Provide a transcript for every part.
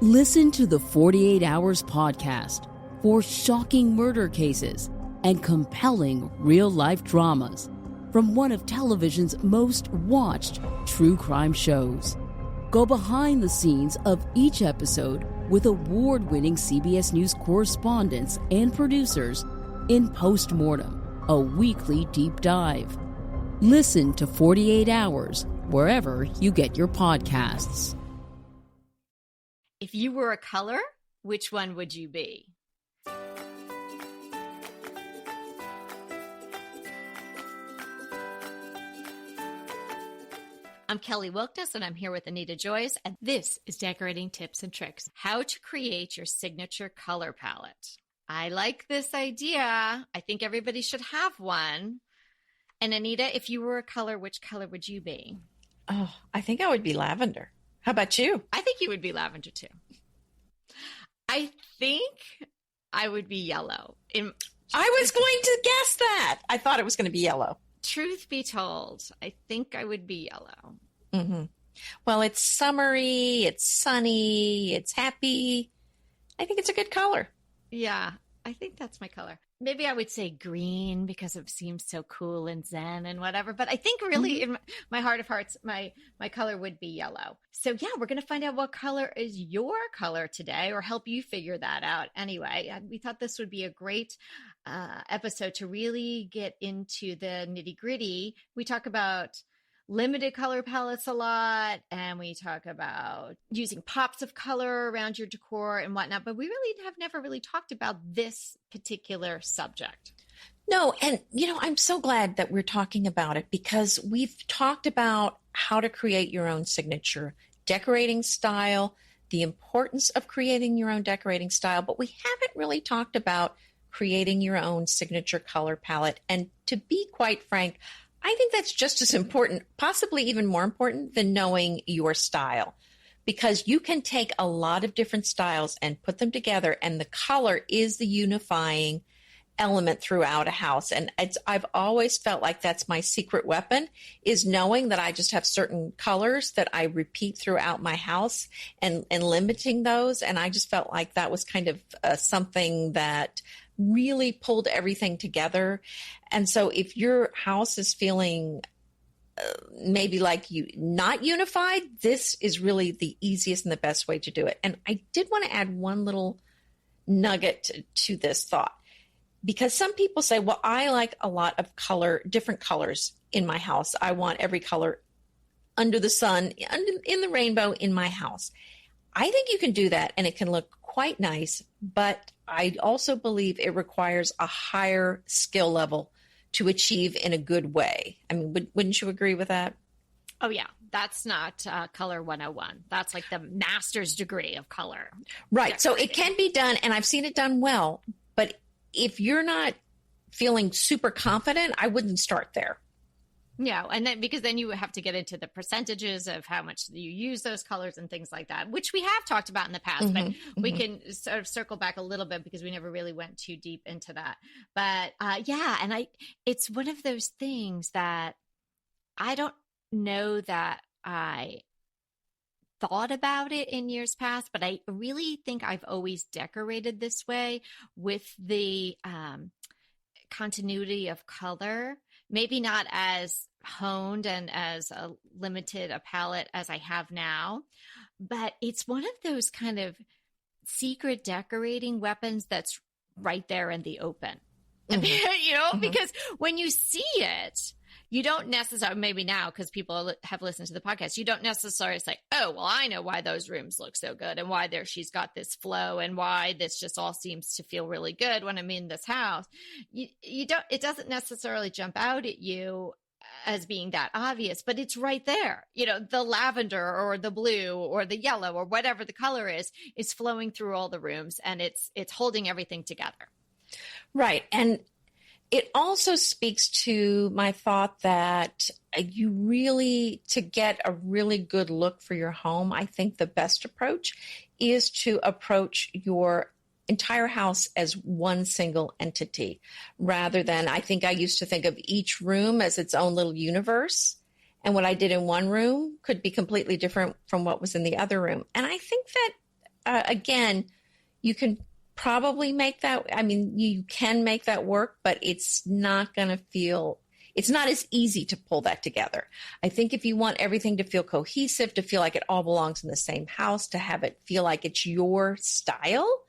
Listen to the 48 Hours podcast for shocking murder cases and compelling real-life dramas from one of television's most watched true crime shows. Go behind the scenes of each episode with award-winning CBS News correspondents and producers in Postmortem, a weekly deep dive. Listen to 48 Hours wherever you get your podcasts. If you were a color, which one would you be? I'm Kelly Wilkness, and I'm here with Anita Joyce, and this is Decorating Tips and Tricks, how to create your signature color palette. I like this idea. I think everybody should have one. And Anita, if you were a color, which color would you be? Oh, I think I would be lavender. How about you? I think you would be lavender too. I think I would be yellow. I was going to guess that. I thought it was going to be yellow. Truth be told, I think I would be yellow. Mm-hmm. Well, it's summery, it's sunny, it's happy. I think it's a good color. Yeah, I think that's my color. Maybe I would say green because it seems so cool and zen and whatever. But I think really in my heart of hearts, my color would be yellow. So yeah, we're going to find out what color is your color today or help you figure that out. Anyway, we thought this would be a great episode to really get into the nitty gritty. We talk about limited color palettes a lot, and we talk about using pops of color around your decor and whatnot, but we really have never really talked about this particular subject. No, and I'm so glad that we're talking about it because we've talked about how to create your own signature decorating style, the importance of creating your own decorating style, but we haven't really talked about creating your own signature color palette. And to be quite frank, I think that's just as important, possibly even more important than knowing your style, because you can take a lot of different styles and put them together, and the color is the unifying element throughout a house. And I've always felt like that's my secret weapon, is knowing that I just have certain colors that I repeat throughout my house and limiting those. And I just felt like that was kind of something that really pulled everything together. And so if your house is feeling maybe like you not unified, this is really the easiest and the best way to do it. And I did want to add one little nugget to this thought, because some people say, well, I like a lot of different colors in my house. I want every color under the sun, in the rainbow in my house. I think you can do that and it can look quite nice, but I also believe it requires a higher skill level to achieve in a good way. I mean, wouldn't you agree with that? Oh, yeah. That's not color 101. That's like the master's degree of color. Right. So it can be done, and I've seen it done well, but if you're not feeling super confident, I wouldn't start there. Yeah, and then because then you have to get into the percentages of how much you use those colors and things like that, which we have talked about in the past, but we can sort of circle back a little bit because we never really went too deep into that. But yeah, and it's one of those things that I don't know that I thought about it in years past, but I really think I've always decorated this way with the continuity of color. Maybe not as honed and as limited a palette as I have now, but it's one of those kind of secret decorating weapons that's right there in the open. Because when you see it, you don't necessarily, maybe now because people have listened to the podcast, you don't necessarily say, oh, well, I know why those rooms look so good and why she's got this flow and why this just all seems to feel really good when I'm in this house. It doesn't necessarily jump out at you as being that obvious, but it's right there. The lavender or the blue or the yellow or whatever the color is flowing through all the rooms, and it's holding everything together. Right. And it also speaks to my thought that you really, to get a really good look for your home, I think the best approach is to approach your entire house as one single entity, rather than, I think I used to think of each room as its own little universe. And what I did in one room could be completely different from what was in the other room. And I think that again, you can probably make that. I mean, you can make that work, but it's not going to feel, it's not as easy to pull that together. I think if you want everything to feel cohesive, to feel like it all belongs in the same house, to have it feel like it's your style,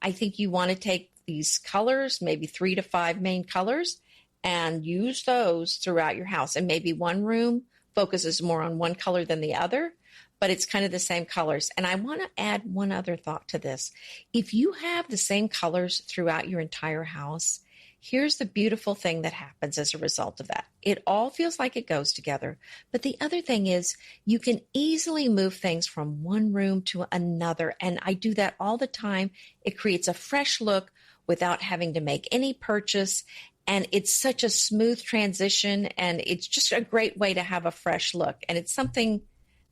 I think you want to take these colors, maybe 3 to 5 main colors, and use those throughout your house. And maybe one room focuses more on one color than the other, but it's kind of the same colors. And I want to add one other thought to this. If you have the same colors throughout your entire house, here's the beautiful thing that happens as a result of that. It all feels like it goes together. But the other thing is you can easily move things from one room to another. And I do that all the time. It creates a fresh look without having to make any purchase. And it's such a smooth transition. And it's just a great way to have a fresh look. And it's something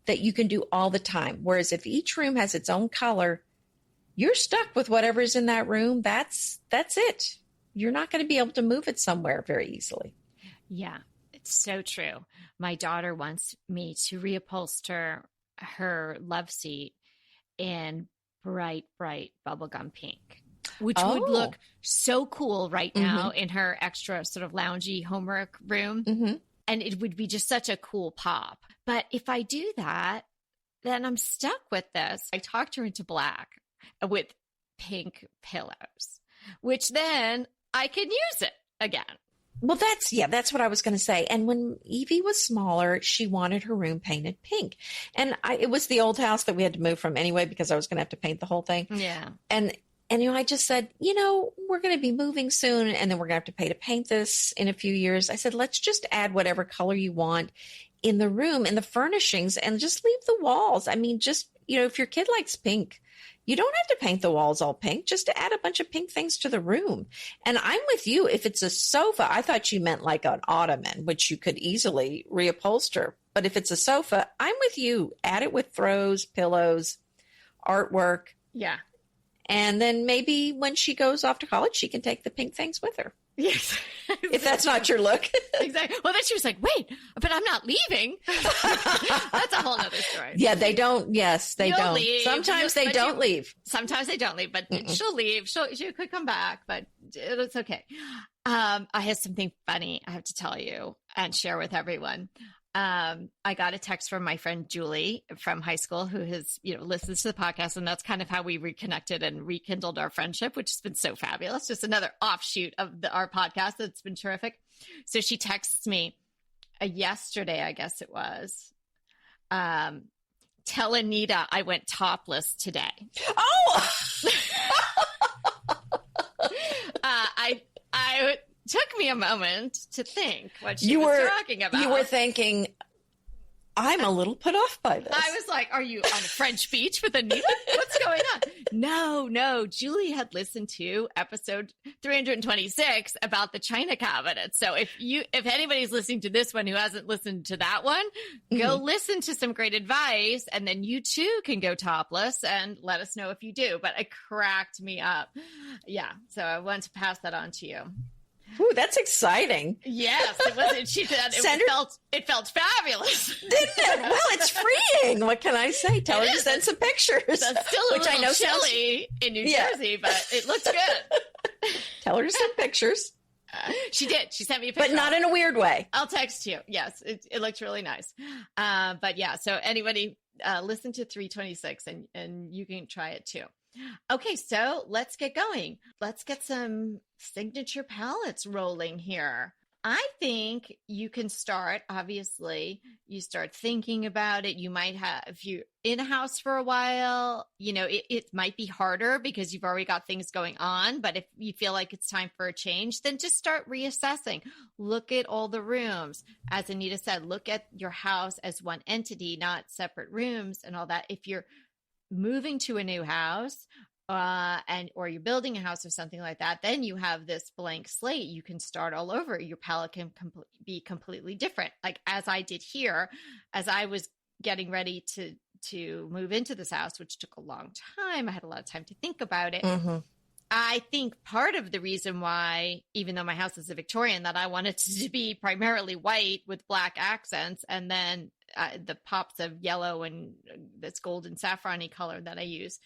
that you can do all the time. Whereas if each room has its own color, you're stuck with whatever's in that room. That's it. You're not going to be able to move it somewhere very easily. Yeah, it's so true. My daughter wants me to reupholster her love seat in bright, bright bubblegum pink, which would look so cool right now in her extra sort of loungy homework room. And it would be just such a cool pop. But if I do that, then I'm stuck with this. I talked her into black with pink pillows, which then I can use it again. Well, that's what I was going to say. And when Evie was smaller, she wanted her room painted pink. And it was the old house that we had to move from anyway, because I was going to have to paint the whole thing. Yeah. And I just said, we're going to be moving soon, and then we're going to have to pay to paint this in a few years. I said, let's just add whatever color you want in the room, in the furnishings, and just leave the walls. I mean, just, if your kid likes pink, you don't have to paint the walls all pink, just to add a bunch of pink things to the room. And I'm with you. If it's a sofa, I thought you meant like an ottoman, which you could easily reupholster. But if it's a sofa, I'm with you. Add it with throws, pillows, artwork. Yeah. And then maybe when she goes off to college, she can take the pink things with her. Yes. If that's not your look. Exactly. Well, then she was like, wait, but I'm not leaving. That's a whole nother story. Yeah, they don't. Yes, they don't. Leave. Sometimes they don't leave. Sometimes they don't leave, but she'll leave. She could come back, but it's okay. I have something funny I have to tell you and share with everyone. I got a text from my friend Julie from high school, who has, listens to the podcast. And that's kind of how we reconnected and rekindled our friendship, which has been so fabulous. Just another offshoot of our podcast. That's been terrific. So she texts me yesterday, I guess it was, tell Anita I went topless today. Oh, I took me a moment to think what she was talking about. You were thinking, I'm a little put off by this. I was like, are you on a French beach with Anita? What's going on? No. Julie had listened to episode 326 about the china cabinet. So if anybody's listening to this one who hasn't listened to that one, go listen to some great advice, and then you too can go topless and let us know if you do. But it cracked me up. Yeah. So I wanted to pass that on to you. Ooh, that's exciting. Yes, it was. She said it felt fabulous. Didn't it? Well, it's freeing. What can I say? Tell her to send some pictures. It's still a little chilly in New Jersey, but it looks good. Tell her to send pictures. She did. She sent me a picture. But not in a weird way. I'll text you. Yes, it looks really nice. But yeah, so anybody listen to 326 and you can try it too. Okay, so let's get going. Let's get some signature palettes rolling here. I think you can start, obviously, you start thinking about it. You might have, if you're in a house for a while, it might be harder because you've already got things going on. But if you feel like it's time for a change, then just start reassessing. Look at all the rooms. As Anita said, look at your house as one entity, not separate rooms and all that. If you're moving to a new house or you're building a house or something like that, then you have this blank slate. You can start all over. Your palette can be completely different. Like as I did here, as I was getting ready to move into this house, which took a long time. I had a lot of time to think about it. I think part of the reason why, even though my house is a Victorian, that I wanted it to be primarily white with black accents, and then the pops of yellow and this golden saffron-y color that I use,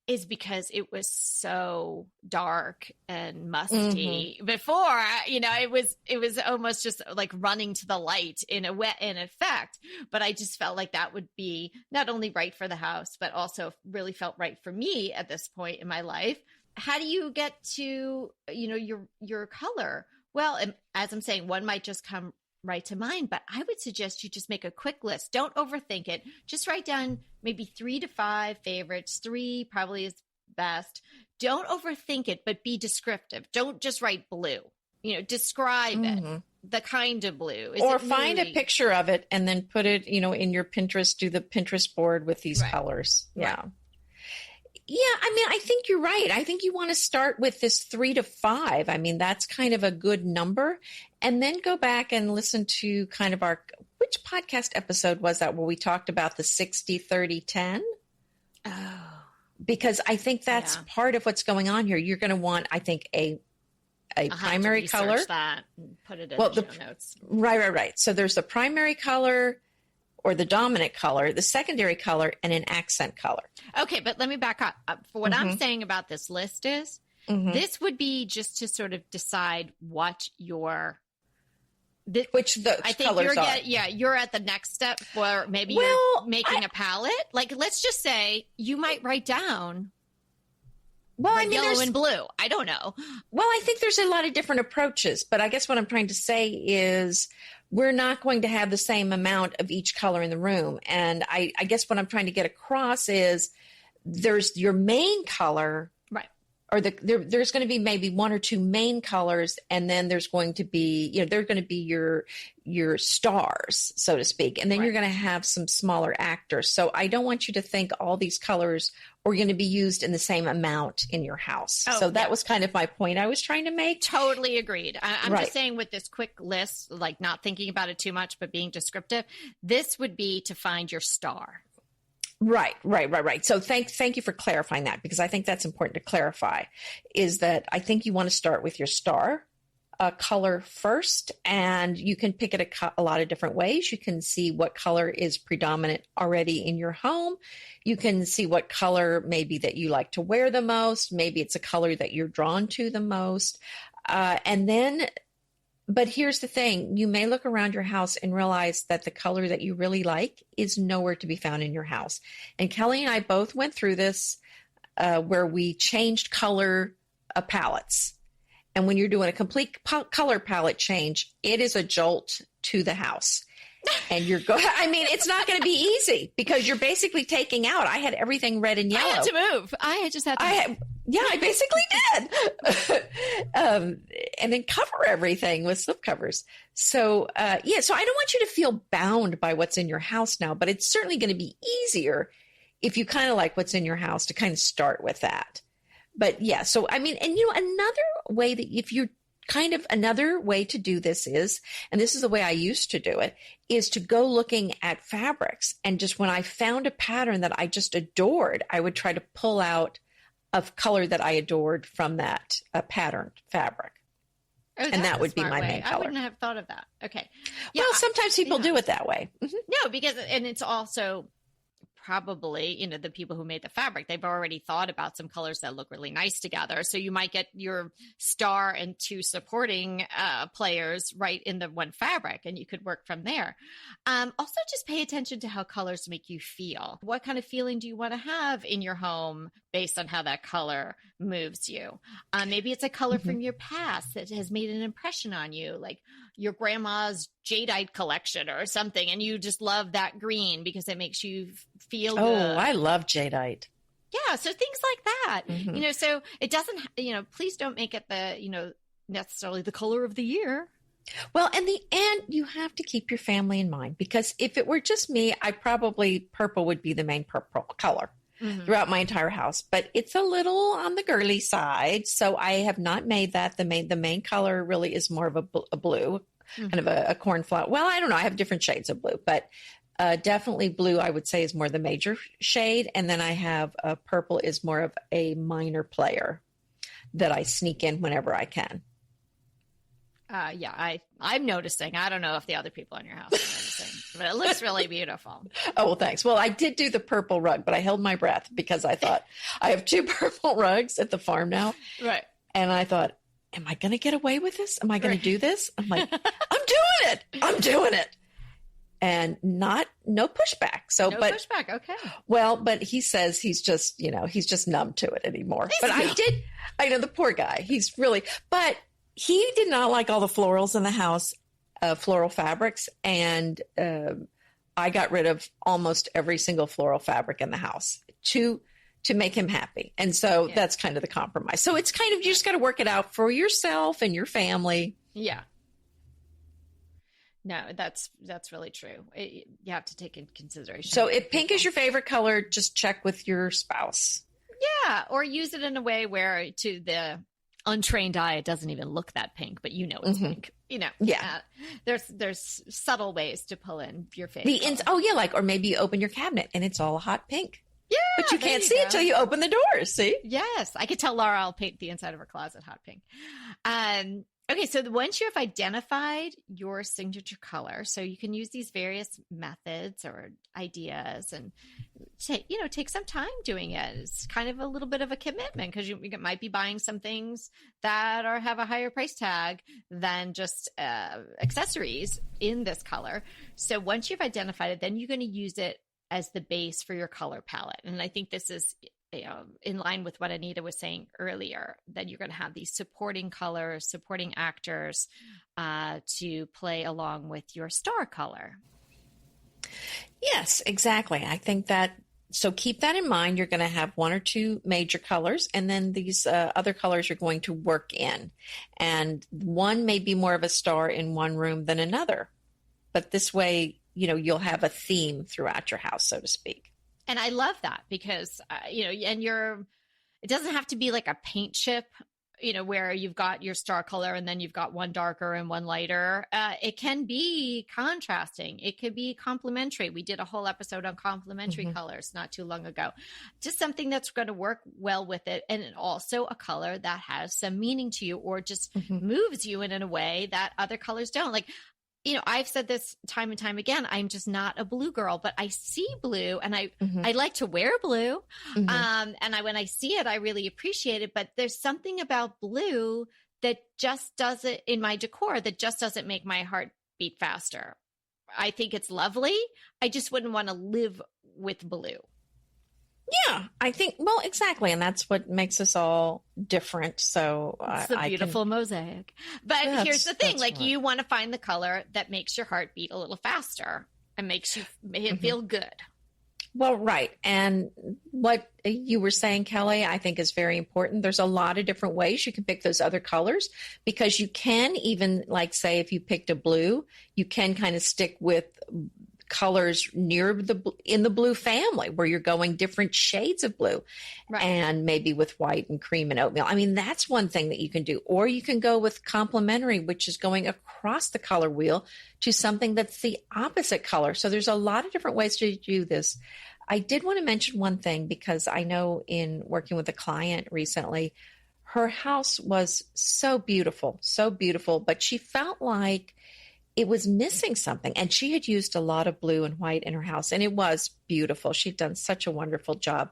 is because it was so dark and musty before, it was almost just like running to the light in effect. But I just felt like that would be not only right for the house, but also really felt right for me at this point in my life. How do you get to, your color? Well, as I'm saying, one might just come right to mind, but I would suggest you just make a quick list. Don't overthink it. Just write down maybe 3 to 5 favorites. 3 probably is best. Don't overthink it, but be descriptive. Don't just write blue. Describe it. The kind of blue. Or find a picture of it and then put it, in your Pinterest, do the Pinterest board with these colors. Yeah. Right. Yeah, I think you're right. I think you want to start with this 3 to 5. That's kind of a good number. And then go back and listen to kind of which podcast episode was that where we talked about the 60, 30, 10? Oh. Because I think that's part of what's going on here. You're going to want, I think, a primary color. That and put it in the show notes. Right. So there's the primary color, or the dominant color, the secondary color, and an accent color. Okay, but let me back up. For what I'm saying about this list is, this would be just to sort of decide what which the colors are. You're at the next step where maybe you're making a palette. Like, let's just say you might write down yellow and blue. I don't know. Well, I think there's a lot of different approaches, but I guess what I'm trying to say is we're not going to have the same amount of each color in the room. And I guess what I'm trying to get across is there's your main color, right? Or there's going to be maybe 1 or 2 main colors, and then there's going to be, they're going to be your stars, so to speak. And then you're going to have some smaller actors. So I don't want you to think all these colors are going to be used in the same amount in your house. So that was kind of my point I was trying to make. Totally agreed. I'm just saying with this quick list, like not thinking about it too much, but being descriptive, this would be to find your star. Right. So thank you for clarifying that, because I think that's important to clarify, is that I think you want to start with your star color first, and you can pick it a lot of different ways. You can see what color is predominant already in your home. You can see what color maybe that you like to wear the most. Maybe it's a color that you're drawn to the most. But here's the thing. You may look around your house and realize that the color that you really like is nowhere to be found in your house. And Kelly and I both went through this where we changed color palettes. And when you're doing a complete color palette change, it is a jolt to the house. And it's not going to be easy, because you're basically taking out. I had everything red and yellow. I had to move. I basically did. And then cover everything with slip covers. So, so I don't want you to feel bound by what's in your house now, but it's certainly going to be easier if you kind of like what's in your house to kind of start with that. But so, another way another way to do this is, and this is the way I used to do it, is to go looking at fabrics. And just when I found a pattern that I just adored, I would try to pull out a color that I adored from that patterned fabric. Oh, and that would be my main color. I wouldn't have thought of that. Okay. Yeah, well, sometimes people do it that way. No, and it's also probably, the people who made the fabric, they've already thought about some colors that look really nice together. So you might get your star and 2 supporting players right in the one fabric, and you could work from there. Also, just pay attention to how colors make you feel. What kind of feeling do you want to have in your home based on how that color moves you? Maybe it's a color from your past that has made an impression on you, like your grandma's jadeite collection or something, and you just love that green because it makes you feel good. Oh, I love jadeite. Yeah, so things like that. So it doesn't, please don't make it necessarily the color of the year. Well, in the end, you have to keep your family in mind, because if it were just me, purple would be the main purple color throughout my entire house. But it's a little on the girly side, so I have not made that. The main color really is more of a blue, kind of a cornflower. Well, I don't know. I have different shades of blue, but definitely blue, I would say, is more the major shade. And then I have purple is more of a minor player that I sneak in whenever I can. I'm noticing. I don't know if the other people in your house are embarrassing, but it looks really beautiful. Oh, well, thanks. Well, I did do the purple rug, but I held my breath because I thought I have 2 purple rugs at the farm now. Right. And I thought, am I going to get away with this? Am I going to do this? I'm like, I'm doing it. I'm doing it. And no pushback. So, No but pushback. Okay. well, but he says he's just numb to it anymore. But I know the poor guy, but he did not like all the florals in the house, floral fabrics. And, I got rid of almost every single floral fabric in the house to make him happy. And so that's kind of the compromise. So it's kind of, you just got to work it out for yourself and your family. Yeah. No, that's really true. You have to take into consideration. So if pink is your favorite color, just check with your spouse. Yeah. Or use it in a way where to the untrained eye, it doesn't even look that pink, but it's pink. Yeah. There's subtle ways to pull in your favorite. Or maybe you open your cabinet and it's all a hot pink. Yeah. But you can't see it till you open the doors. See? Yes. I could tell Laura I'll paint the inside of her closet hot pink. Okay, so once you have identified your signature color, so you can use these various methods or ideas and take some time doing it. It's kind of a little bit of a commitment because you might be buying some things that have a higher price tag than just accessories in this color. So once you've identified it, then you're going to use it as the base for your color palette. And I think this is in line with what Anita was saying earlier, that you're going to have these supporting colors, supporting actors to play along with your star color. Yes, exactly. I think that, so keep that in mind. You're going to have 1 or 2 major colors, and then these other colors you're going to work in. And one may be more of a star in one room than another. But this way, you'll have a theme throughout your house, so to speak. And I love that because, it doesn't have to be like a paint chip, where you've got your star color and then you've got one darker and one lighter. It can be contrasting. It could be complementary. We did a whole episode on complementary colors not too long ago. Just something that's going to work well with it. And also a color that has some meaning to you or just moves you in a way that other colors don't. Like, I've said this time and time again, I'm just not a blue girl, but I see blue and I like to wear blue. And when I see it, I really appreciate it. But there's something about blue that just doesn't, in my decor, that just doesn't make my heart beat faster. I think it's lovely. I just wouldn't want to live with blue. Yeah, I think, well, exactly. And that's what makes us all different. So it's a beautiful mosaic. But here's the thing, like you want to find the color that makes your heart beat a little faster and makes you feel good. Well, right. And what you were saying, Kelly, I think is very important. There's a lot of different ways you can pick those other colors because you can even, like, say, if you picked a blue, you can kind of stick with colors in the blue family where you're going different shades of blue, right, and maybe with white and cream and oatmeal. I mean, that's one thing that you can do. Or you can go with complementary, which is going across the color wheel to something that's the opposite color. So there's a lot of different ways to do this. I did want to mention one thing because I know in working with a client recently, her house was so beautiful, but she felt like it was missing something. And she had used a lot of blue and white in her house, and it was beautiful. She'd done such a wonderful job.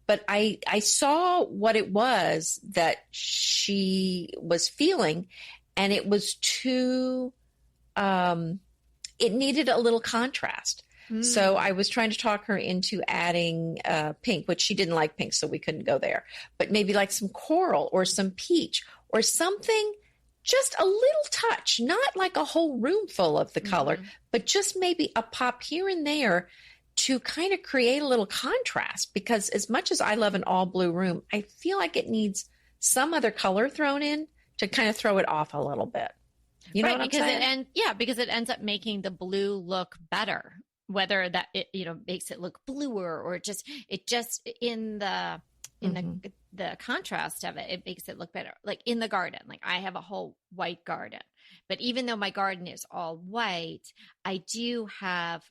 But I saw what it was that she was feeling, and it was too, it needed a little contrast. So I was trying to talk her into adding pink, which she didn't like pink, so we couldn't go there. But maybe like some coral or some peach or something, just a little touch, not like a whole room full of the color, but just maybe a pop here and there to kind of create a little contrast. Because as much as I love an all blue room, I feel like it needs some other color thrown in to kind of throw it off a little bit. You know what I'm saying? Because it ends up making the blue look better, whether that it makes it look bluer or just in the contrast of it, it makes it look better. Like in the garden, like I have a whole white garden, but even though my garden is all white, I do have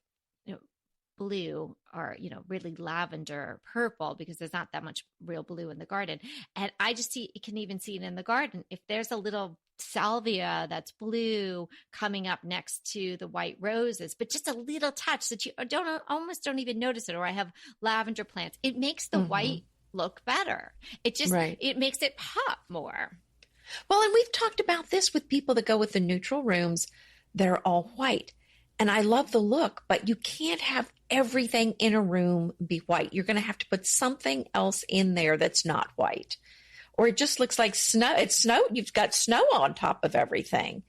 blue or, really lavender purple, because there's not that much real blue in the garden. And I just can even see it in the garden. If there's a little salvia that's blue coming up next to the white roses, but just a little touch that you almost don't even notice it. Or I have lavender plants. It makes the white look better. It just, it makes it pop more. Well, and we've talked about this with people that go with the neutral rooms that are all white. And I love the look, but you can't have everything in a room be white. You're going to have to put something else in there that's not white. Or it just looks like snow. It's snow. You've got snow on top of everything.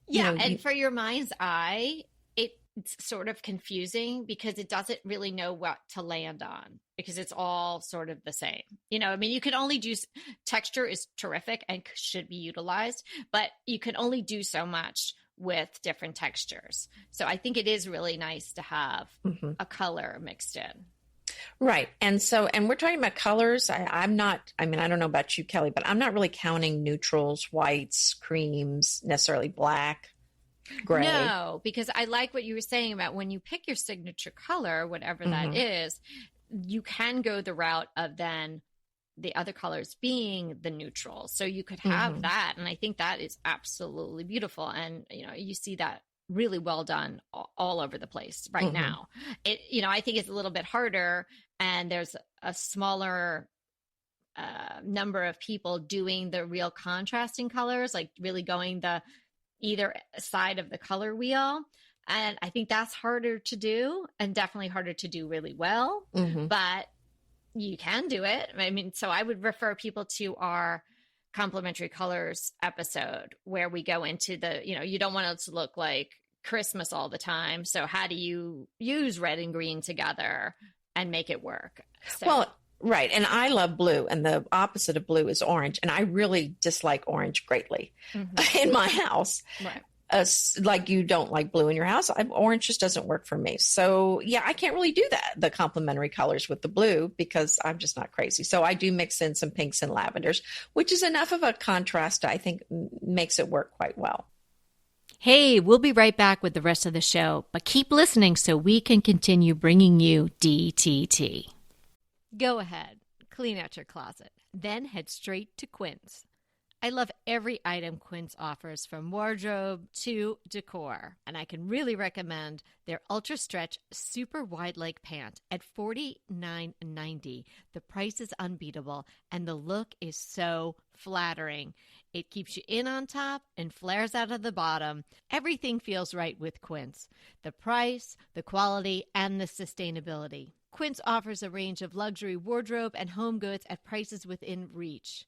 Yeah. For your mind's eye, it's sort of confusing because it doesn't really know what to land on, because it's all sort of the same. You can only do, texture is terrific and should be utilized, but you can only do so much with different textures. So I think it is really nice to have a color mixed in. Right. And we're talking about colors. I don't know about you, Kelly, but I'm not really counting neutrals, whites, creams, necessarily black, gray. No, because I like what you were saying about when you pick your signature color, whatever that is, you can go the route of then the other colors being the neutral. So you could have that. And I think that is absolutely beautiful. And, you see that really well done all over the place right now. I think it's a little bit harder, and there's a smaller number of people doing the real contrasting colors, like really going the either side of the color wheel. And I think that's harder to do, and definitely harder to do really well, but you can do it. So I would refer people to our complementary colors episode, where we go into you don't want it to look like Christmas all the time. So how do you use red and green together and make it work? Well, right. And I love blue, and the opposite of blue is orange. And I really dislike orange greatly in my house. Right. Like you don't like blue in your house. Orange just doesn't work for me. So yeah, I can't really do that, the complementary colors with the blue, because I'm just not crazy. So I do mix in some pinks and lavenders, which is enough of a contrast. I think makes it work quite well. Hey, we'll be right back with the rest of the show, but keep listening so we can continue bringing you DTT. Go ahead, clean out your closet, then head straight to Quince. I love every item Quince offers, from wardrobe to decor, and I can really recommend their Ultra Stretch Super Wide Leg Pant at $49.90. The price is unbeatable, and the look is so flattering. It keeps you in on top and flares out of the bottom. Everything feels right with Quince. The price, the quality, and the sustainability. Quince offers a range of luxury wardrobe and home goods at prices within reach.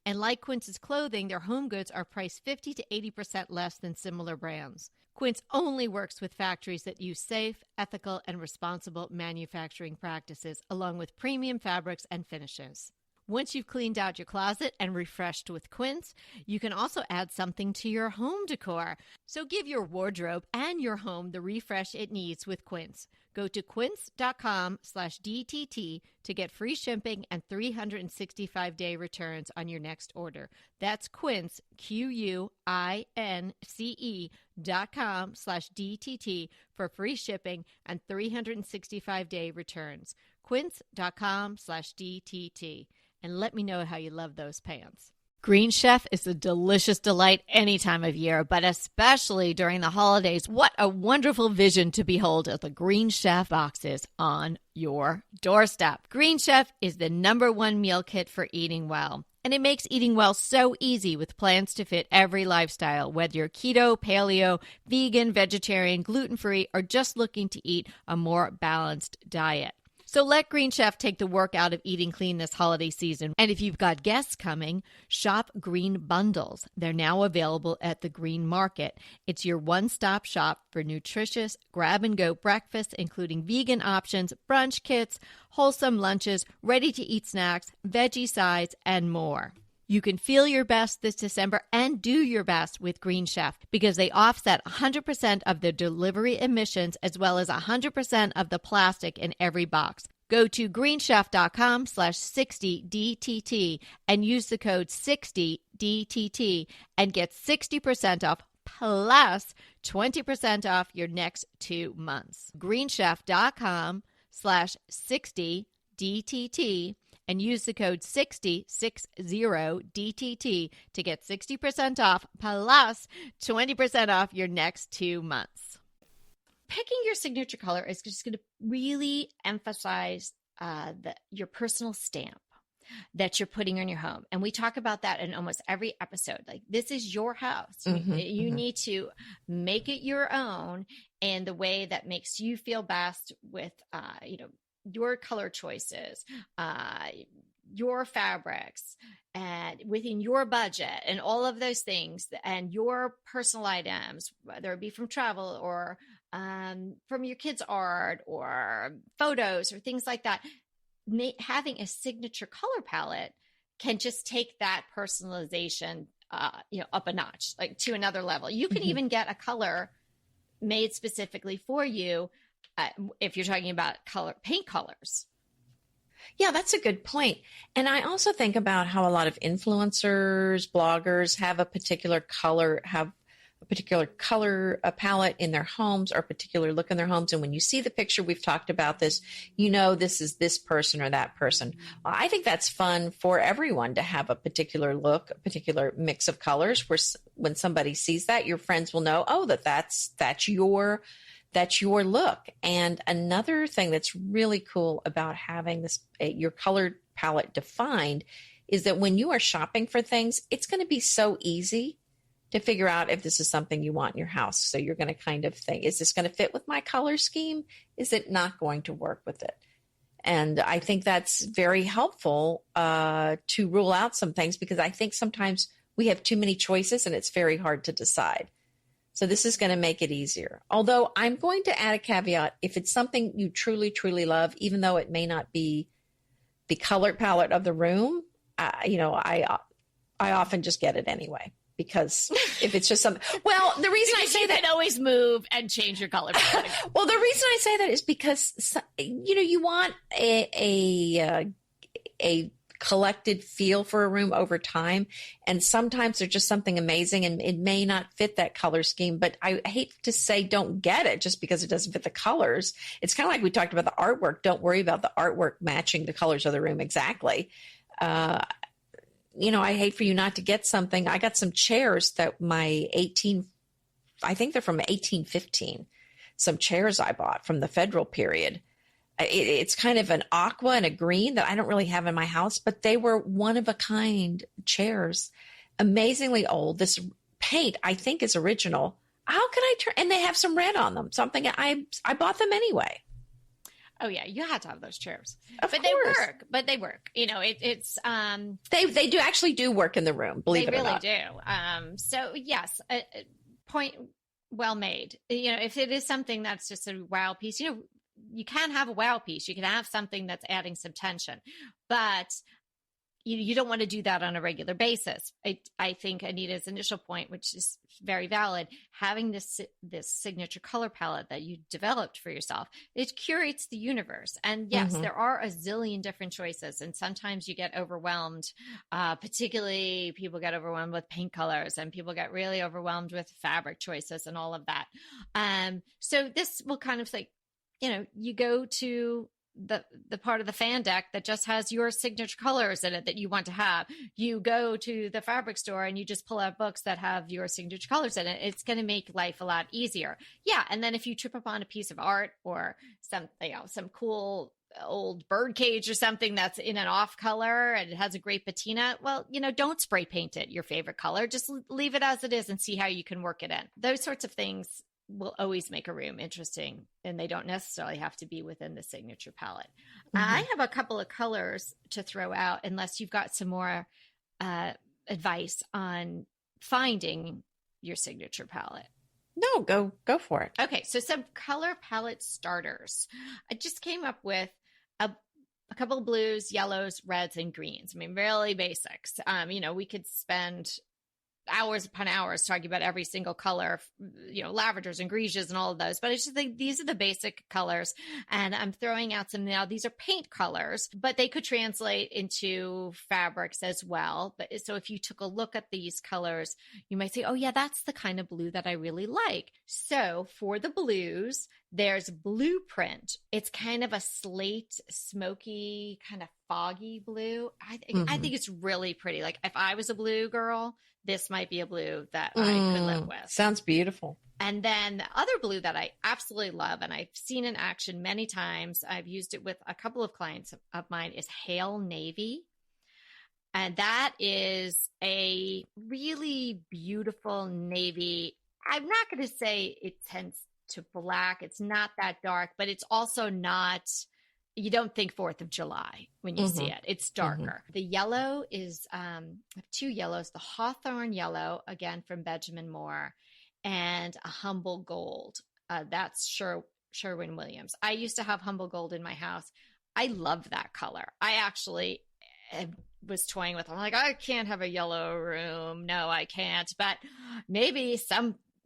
And like Quince's clothing, their home goods are priced 50 to 80% less than similar brands. Quince only works with factories that use safe, ethical, and responsible manufacturing practices, along with premium fabrics and finishes. Once you've cleaned out your closet and refreshed with Quince, you can also add something to your home decor. So give your wardrobe and your home the refresh it needs with Quince. Go to quince.com/DTT to get free shipping and 365-day returns on your next order. That's Quince, QUINCE.com/DTT for free shipping and 365-day returns. Quince.com/DTT. And let me know how you love those pants. Green Chef is a delicious delight any time of year, but especially during the holidays. What a wonderful vision to behold as the Green Chef boxes on your doorstep. Green Chef is the #1 meal kit for eating well. And it makes eating well so easy, with plans to fit every lifestyle, whether you're keto, paleo, vegan, vegetarian, gluten-free, or just looking to eat a more balanced diet. So let Green Chef take the work out of eating clean this holiday season. And if you've got guests coming, shop Green Bundles. They're now available at the Green Market. It's your one-stop shop for nutritious grab-and-go breakfasts, including vegan options, brunch kits, wholesome lunches, ready-to-eat snacks, veggie sides, and more. You can feel your best this December and do your best with Green Chef, because they offset 100% of the delivery emissions, as well as 100% of the plastic in every box. Go to greenchef.com/60DTT and use the code 60DTT and get 60% off plus 20% off your next 2 months. greenchef.com/60DTT and use the code 60DTT to get 60% off plus 20% off your next 2 months. Picking your signature color is just going to really emphasize your personal stamp that you're putting on your home. And we talk about that in almost every episode. Like, this is your house. You need to make it your own in the way that makes you feel best with, your color choices, your fabrics, and within your budget and all of those things, and your personal items, whether it be from travel or from your kids' art or photos or things like that. Having a signature color palette can just take that personalization, up a notch, like to another level. You can even get a color made specifically for you if you're talking about paint colors. Yeah, that's a good point. And I also think about how a lot of influencers, bloggers have a particular color palette in their homes or a particular look in their homes. And when you see the picture, we've talked about this, this is this person or that person. I think that's fun for everyone to have a particular look, a particular mix of colors, where when somebody sees that, your friends will know, oh, that's your look. And another thing that's really cool about having your color palette defined is that when you are shopping for things, it's going to be so easy to figure out if this is something you want in your house. So you're going to kind of think, is this going to fit with my color scheme? Is it not going to work with it? And I think that's very helpful to rule out some things, because I think sometimes we have too many choices and it's very hard to decide. So this is going to make it easier. Although I'm going to add a caveat: if it's something you truly, truly love, even though it may not be the color palette of the room, I often just get it anyway. Because if it's just something, the reason I say you that, can always move and change your color palette. Well, the reason I say that is because, you want a collected feel for a room over time. And sometimes there's just something amazing and it may not fit that color scheme, but I hate to say don't get it just because it doesn't fit the colors. It's kind of like we talked about the artwork. Don't worry about the artwork matching the colors of the room exactly. I hate for you not to get something. I got some chairs that I think they're from 1815. Some chairs I bought from the Federal period. It's kind of an aqua and a green that I don't really have in my house, but they were one of a kind chairs, amazingly old. This paint I think is original. How could I turn? And they have some red on them. Something I bought them anyway. Oh yeah, you had to have those chairs, but they work. But they work. It's they do work in the room. Believe it or not, they really do. So yes, point well made. If it is something that's just a wow piece, you can have a wow piece. You can have something that's adding some tension, but you don't want to do that on a regular basis. I think Anita's initial point, which is very valid, having this signature color palette that you developed for yourself, it curates the universe. And yes, there are a zillion different choices. And sometimes you get overwhelmed, particularly people get overwhelmed with paint colors and people get really overwhelmed with fabric choices and all of that. So this will kind of you go to the part of the fan deck that just has your signature colors in it that you want to have. You go to the fabric store and you just pull out books that have your signature colors in it. It's going to make life a lot easier. Yeah. And then if you trip upon a piece of art or some cool old bird cage or something that's in an off color and it has a great patina, don't spray paint it your favorite color. Just leave it as it is and see how you can work it in. Those sorts of things will always make a room interesting, and they don't necessarily have to be within the signature palette. I have a couple of colors to throw out, unless you've got some more advice on finding your signature palette. No, go for it. Okay, so some color palette starters. I just came up with a couple of blues, yellows, reds, and greens. I mean, really basics. We could spend hours upon hours talking about every single color, lavenders and grises and all of those. But I just think these are the basic colors. And I'm throwing out some now. These are paint colors, but they could translate into fabrics as well. But so if you took a look at these colors, you might say, oh yeah, that's the kind of blue that I really like. So for the blues, there's Blueprint. It's kind of a slate, smoky, kind of foggy blue. I think it's really pretty. Like if I was a blue girl, this might be a blue that I could live with. Sounds beautiful. And then the other blue that I absolutely love, and I've seen in action many times, I've used it with a couple of clients of mine, is Hail Navy. And that is a really beautiful navy. I'm not going to say it tends to black. It's not that dark, but it's also not, you don't think 4th of July when you see it. It's darker. The yellow is, I have two yellows, the Hawthorne yellow, again, from Benjamin Moore, and a Humble Gold. That's Sherwin-Williams. I used to have Humble Gold in my house. I love that color. I actually was toying with, I'm like, I can't have a yellow room. No, I can't. But maybe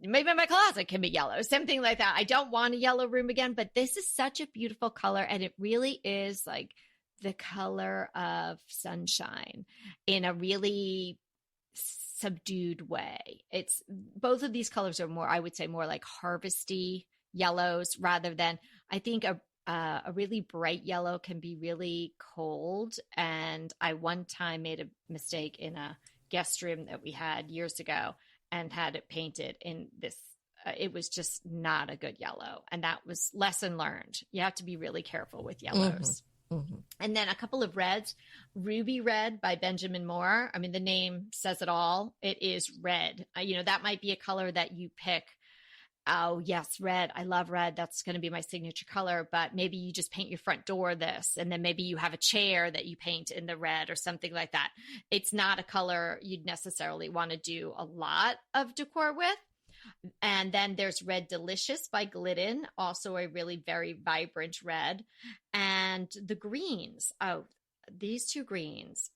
my closet can be yellow, something like that. I don't want a yellow room again, but this is such a beautiful color. And it really is like the color of sunshine in a really subdued way. It's both of these colors are more, I would say, more like harvesty yellows rather than, I think a really bright yellow can be really cold. And I one time made a mistake in a guest room that we had years ago and had it painted in this. It was just not a good yellow. And that was lesson learned. You have to be really careful with yellows. And then a couple of reds. Ruby Red by Benjamin Moore. I mean, the name says it all. It is red. That might be a color that you pick. Oh, yes, red. I love red. That's going to be my signature color. But maybe you just paint your front door this, and then maybe you have a chair that you paint in the red or something like that. It's not a color you'd necessarily want to do a lot of decor with. And then there's Red Delicious by Gluten, also a really very vibrant red. And the greens. Oh, these two greens,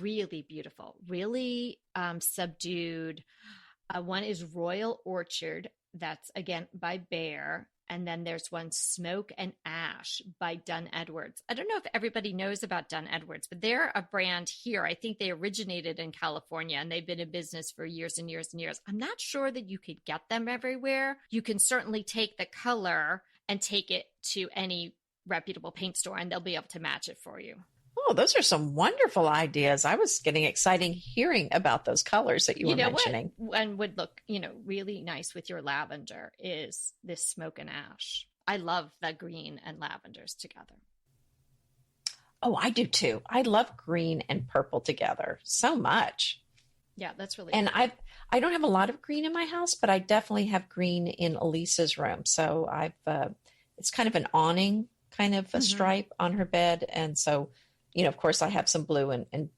really beautiful, really subdued. One is Royal Orchard. That's, again, by Bear. And then there's one Smoke and Ash by Dunn Edwards. I don't know if everybody knows about Dunn Edwards, but they're a brand here. I think they originated in California and they've been in business for years and years and years. I'm not sure that you could get them everywhere. You can certainly take the color and take it to any reputable paint store and they'll be able to match it for you. Oh, those are some wonderful ideas. I was getting excited hearing about those colors that you were mentioning. And would look, really nice with your lavender is this Smoke and Ash. I love the green and lavenders together. Oh, I do too. I love green and purple together so much. Yeah, that's really and cool. I don't have a lot of green in my house, but I definitely have green in Elisa's room. So it's kind of an awning kind of a stripe on her bed. And so of course, I have some blue and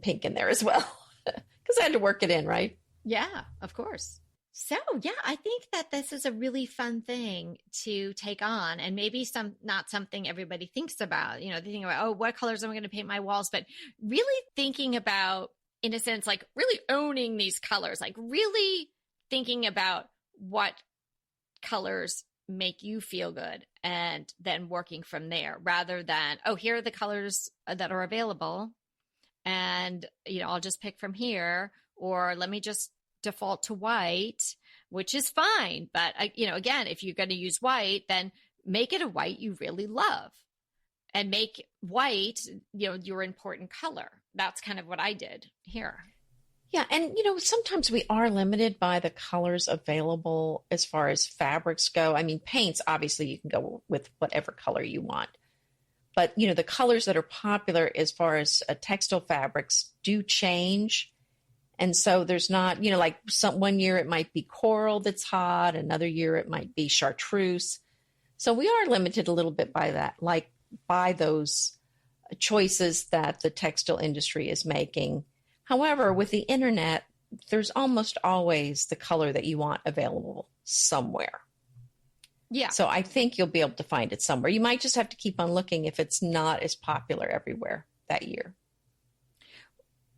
pink in there as well because I had to work it in, right? Yeah, of course. So, yeah, I think that this is a really fun thing to take on and maybe not something everybody thinks about. They think about, oh, what colors am I going to paint my walls? But really thinking about, in a sense, like really owning these colors, like really thinking about what colors make you feel good and then working from there rather than, oh, here are the colors that are available and I'll just pick from here, or let me just default to white, which is fine, but again, if you're going to use white, then make it a white you really love and make white your important color. That's kind of what I did here. Yeah. And, sometimes we are limited by the colors available as far as fabrics go. I mean, paints, obviously you can go with whatever color you want. But, the colors that are popular as far as textile fabrics do change. And so there's not, like one year it might be coral that's hot. Another year it might be chartreuse. So we are limited a little bit by that, like by those choices that the textile industry is making. However, with the internet, there's almost always the color that you want available somewhere. Yeah. So I think you'll be able to find it somewhere. You might just have to keep on looking if it's not as popular everywhere that year.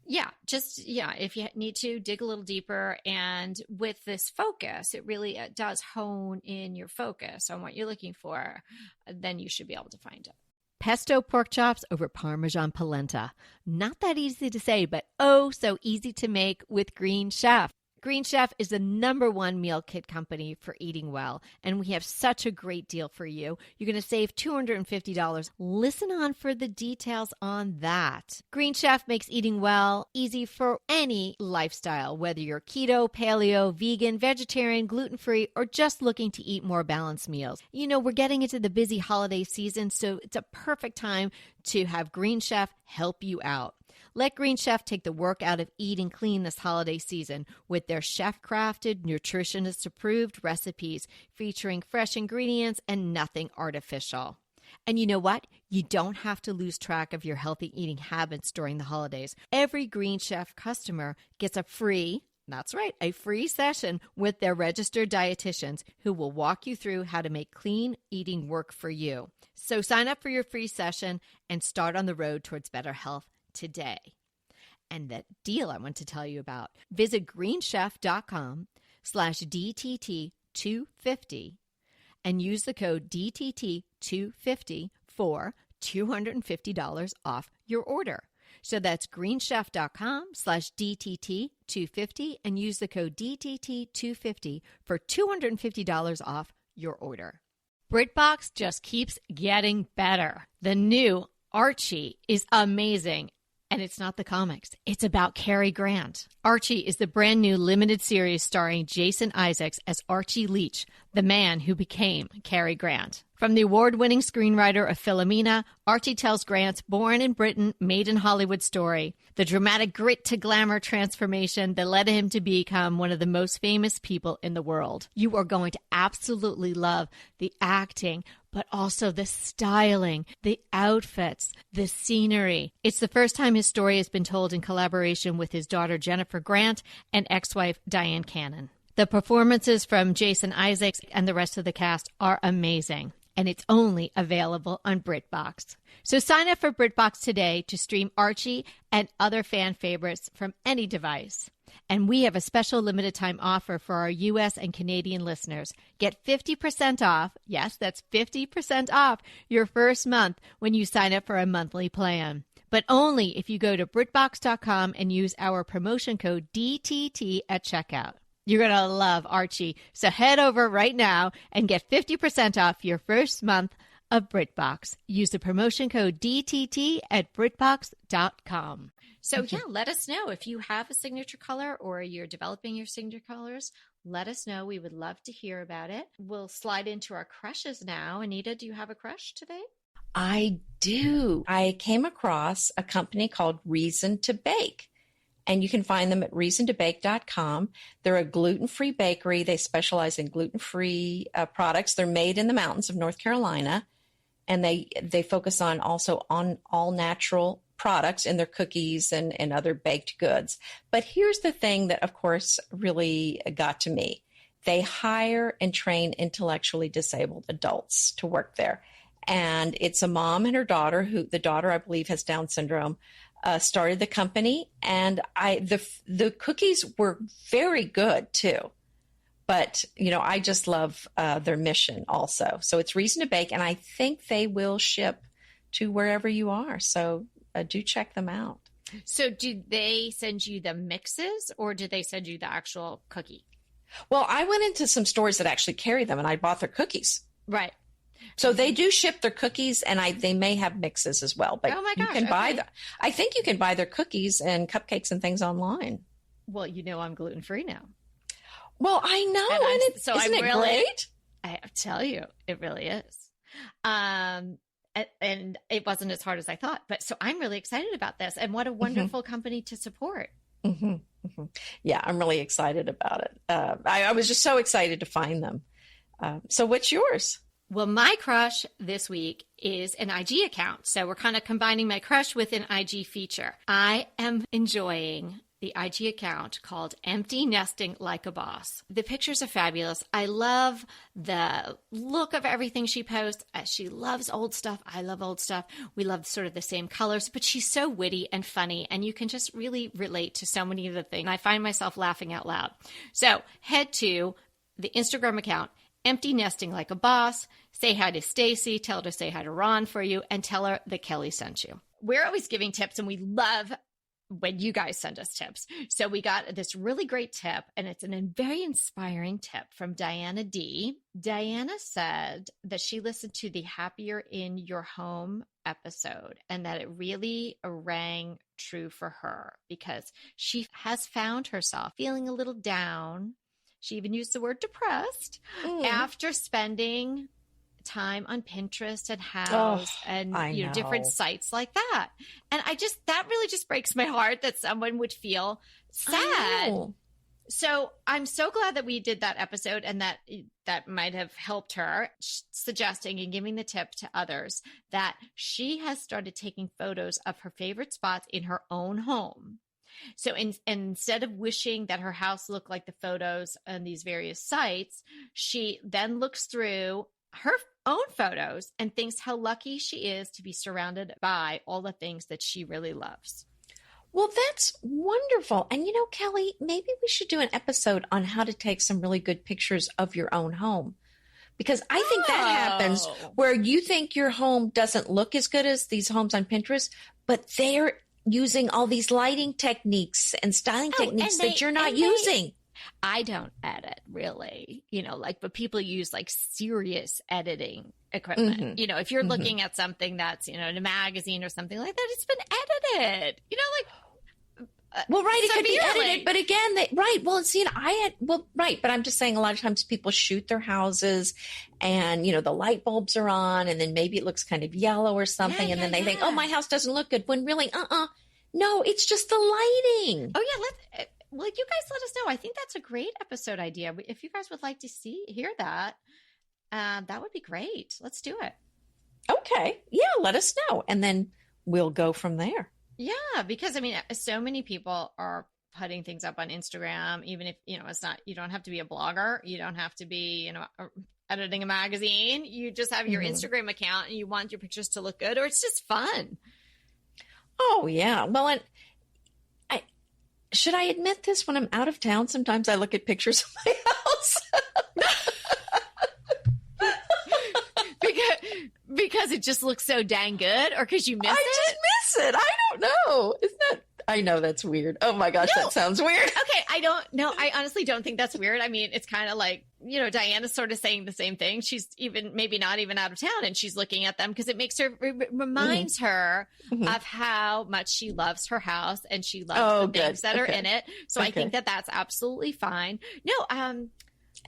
If you need to dig a little deeper, and with this focus, it really does hone in your focus on what you're looking for, then you should be able to find it. Pesto pork chops over Parmesan polenta. Not that easy to say, but oh, so easy to make with Green Chef. Green Chef is the #1 meal kit company for eating well, and we have such a great deal for you. You're going to save $250. Listen on for the details on that. Green Chef makes eating well easy for any lifestyle, whether you're keto, paleo, vegan, vegetarian, gluten-free, or just looking to eat more balanced meals. You know, we're getting into the busy holiday season, so it's a perfect time to have Green Chef help you out. Let Green Chef take the work out of eating clean this holiday season with their chef-crafted, nutritionist-approved recipes featuring fresh ingredients and nothing artificial. And you know what? You don't have to lose track of your healthy eating habits during the holidays. Every Green Chef customer gets a free session with their registered dietitians who will walk you through how to make clean eating work for you. So sign up for your free session and start on the road towards better health today. And that deal I want to tell you about, visit greenchef.com/DTT250 and use the code DTT250 for $250 off your order. So that's greenchef.com/DTT250 and use the code DTT250 for $250 off your order. BritBox just keeps getting better. The new Archie is amazing. And it's not the comics. It's about Cary Grant. Archie is the brand new limited series starring Jason Isaacs as Archie Leach, the man who became Cary Grant. From the award-winning screenwriter of Philomena, Archie tells Grant's born in Britain, made in Hollywood story, the dramatic grit to glamour transformation that led him to become one of the most famous people in the world. You are going to absolutely love the acting, but also the styling, the outfits, the scenery. It's the first time his story has been told in collaboration with his daughter Jennifer Grant and ex-wife Diane Cannon. The performances from Jason Isaacs and the rest of the cast are amazing, and it's only available on BritBox. So sign up for BritBox today to stream Archie and other fan favorites from any device. And we have a special limited time offer for our U.S. and Canadian listeners. Get 50% off. Yes, that's 50% off your first month when you sign up for a monthly plan. But only if you go to BritBox.com and use our promotion code DTT at checkout. You're going to love Archie. So head over right now and get 50% off your first month of BritBox. Use the promotion code DTT at BritBox.com. So let us know if you have a signature color or you're developing your signature colors. Let us know. We would love to hear about it. We'll slide into our crushes now. Anita, do you have a crush today? I do. I came across a company called Reason to Bake, and you can find them at reasontobake.com. They're a gluten-free bakery. They specialize in gluten-free products. They're made in the mountains of North Carolina, and they focus on all natural products in their cookies and other baked goods. But here's the thing that, of course, really got to me. They hire and train intellectually disabled adults to work there. And it's a mom and her daughter, who the daughter, I believe, has Down syndrome, started the company. And the cookies were very good, too. But, I just love their mission also. So it's Reason to Bake, and I think they will ship to wherever you are. So do check them out. So do they send you the mixes or do they send you the actual cookie? Well, I went into some stores that actually carry them and I bought their cookies. Right. So they do ship their cookies and they may have mixes as well. But oh my gosh, you can buy I think you can buy their cookies and cupcakes and things online. Well, I'm gluten-free now. Well, I know. Isn't it great? I tell you, it really is. And it wasn't as hard as I thought. But so I'm really excited about this. And what a wonderful company to support. Mm-hmm. Mm-hmm. Yeah, I'm really excited about it. I was just so excited to find them. So what's yours? Well, my crush this week is an IG account. So we're kind of combining my crush with an IG feature. I am enjoying the IG account called Empty Nesting Like a Boss. The pictures are fabulous. I love the look of everything she posts. She loves old stuff. I love old stuff. We love sort of the same colors, but she's so witty and funny, and you can just really relate to so many of the things. I find myself laughing out loud. So head to the Instagram account, Empty Nesting Like a Boss. Say hi to Stacy, tell her to say hi to Ron for you, and tell her that Kelly sent you. We're always giving tips, and we love when you guys send us tips. So we got this really great tip, and it's a very inspiring tip from Diana D. Diana said that she listened to the Happier in Your Home episode and that it really rang true for her because she has found herself feeling a little down. She even used the word depressed after spending time on Pinterest and House and different sites like that. And that really just breaks my heart that someone would feel sad. So I'm so glad that we did that episode and that might have helped her, suggesting and giving the tip to others that she has started taking photos of her favorite spots in her own home. So instead of wishing that her house looked like the photos on these various sites, she then looks through her own photos and thinks how lucky she is to be surrounded by all the things that she really loves. Well, that's wonderful. And Kelly, maybe we should do an episode on how to take some really good pictures of your own home. Because I think that happens where you think your home doesn't look as good as these homes on Pinterest, but they're using all these lighting techniques and styling techniques that you're not using. I don't edit really, but people use like serious editing equipment. Mm-hmm. If you're looking at something that's, in a magazine or something like that, it's been edited, well, right. It could be edited, but again, well, see, but I'm just saying a lot of times people shoot their houses and, the light bulbs are on and then maybe it looks kind of yellow or something. And then they think, oh, my house doesn't look good when really, no, it's just the lighting. Oh yeah. Well, you guys let us know. I think that's a great episode idea. If you guys would like to hear that, that would be great. Let's do it. Okay. Yeah, let us know. And then we'll go from there. Yeah, because so many people are putting things up on Instagram, even if, it's not, you don't have to be a blogger. You don't have to be, editing a magazine. You just have your Instagram account and you want your pictures to look good, or it's just fun. Oh, yeah. Well, should I admit this? When I'm out of town, sometimes I look at pictures of my house. because it just looks so dang good, or because you miss it? I just miss it. I don't know. I know that's weird. Oh my gosh, that sounds weird. Okay, I honestly don't think that's weird. It's kind of like, Diana's sort of saying the same thing. She's even maybe not even out of town and she's looking at them because it makes her, reminds her of how much she loves her house and she loves the things that are in it. So I think that that's absolutely fine. No, and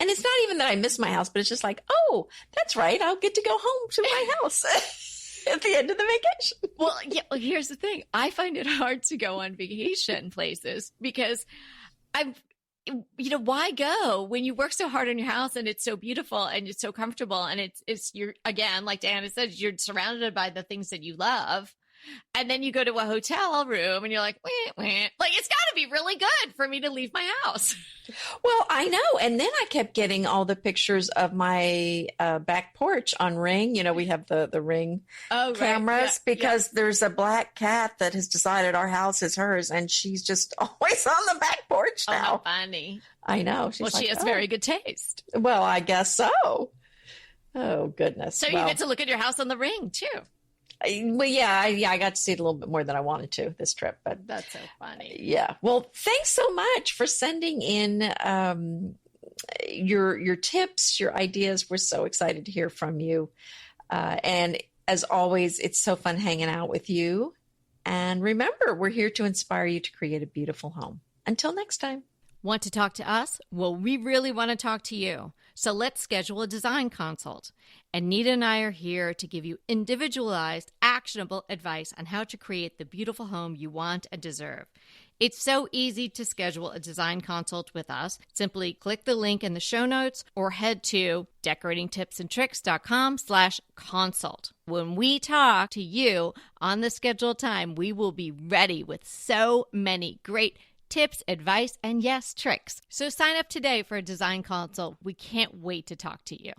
it's not even that I miss my house, but it's just like, oh, that's right. I'll get to go home to my house at the end of the vacation. Well, yeah. Well, here's the thing. I find it hard to go on vacation places because why go when you work so hard on your house and it's so beautiful and it's so comfortable and you're, again, like Diana said, you're surrounded by the things that you love. And then you go to a hotel room and you're like, wah, wah. Like, it's got to be really good for me to leave my house. Well, I know. And then I kept getting all the pictures of my back porch on Ring. We have the Ring cameras because there's a black cat that has decided our house is hers. And she's just always on the back porch now. Oh, how funny. I know. She has very good taste. Well, I guess so. Oh, goodness. So you get to look at your house on the Ring, too. Well, yeah, I got to see it a little bit more than I wanted to this trip, but that's so funny. Yeah. Well, thanks so much for sending in your tips, your ideas. We're so excited to hear from you. And as always, it's so fun hanging out with you. And remember, we're here to inspire you to create a beautiful home. Until next time. Want to talk to us? Well, we really want to talk to you. So let's schedule a design consult. Anita and I are here to give you individualized, actionable advice on how to create the beautiful home you want and deserve. It's so easy to schedule a design consult with us. Simply click the link in the show notes or head to decoratingtipsandtricks.com/consult. When we talk to you on the scheduled time, we will be ready with so many great tips, advice, and yes, tricks. So sign up today for a design consult. We can't wait to talk to you.